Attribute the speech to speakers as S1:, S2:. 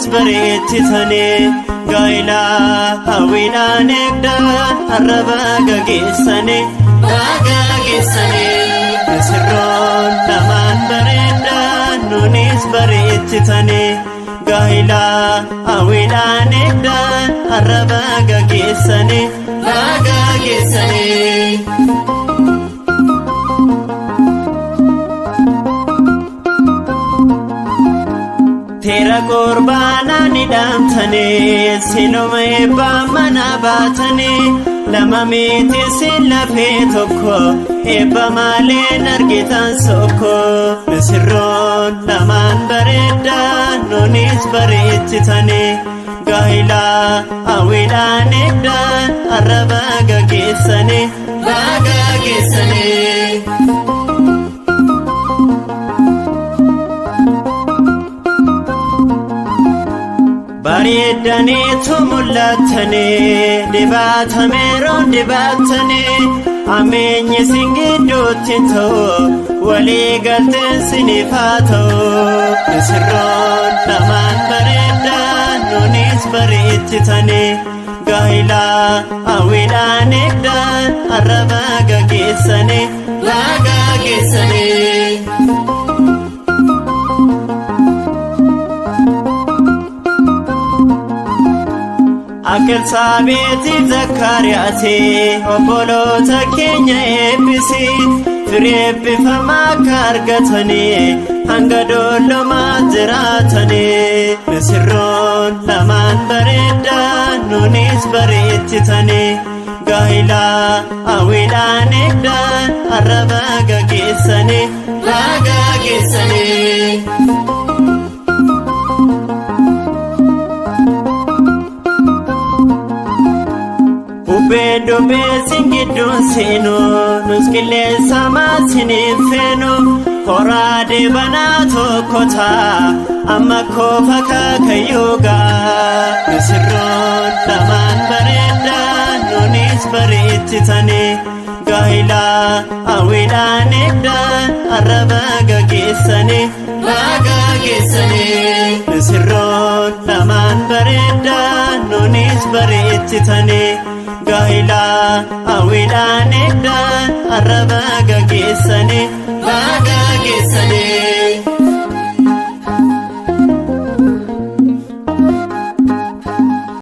S1: nunis bareechitani gaa'ila hawwiidhaan eegdan arraba gaggeessani misirroon lamaan bareedan nunis bareechitani gaa'ila hawwiidhaan eegdan arraba gaggeessani Tera qurbana ni damtane siluma ebba mana baatane lama miti silafe tokko ebba maleen argitan sokko misirroon lamaan bareedan nunis bareechitane gaa'ila hawwiidhaan eegdan arraba gaggeessani bareedaniitu mul'atani dibaatameeroon dibaatani ameenyi singidduutti ta'u walii galteen siniif haa ta'u misirroon lamaan bareedan nunis bareechitani gaa'ila hawwiidhaan eegdan arraba gaggeessani Akkelsaabeetiif Zakkaariyaati obboloota keenya eebbisi firii eebbifamaa akka argatani hanga doollomaa jiraatani misirroon lamaan bareedan nunis bareechitani gaa'ila hawwiidhaan eegdan arraba gaggeessani Bedo besingidun seno nuskilesa matinin feno horade banato kota amma kofa kakayuga misirroon lamaan bareedan nunis bareechitani gaa'ila hawwiidhaan eegdan arraba gaggeessani misirroon lamaan bareedan nunis bareechitani gaa'ila hawwiidhaan eegdan arraba gaggeessani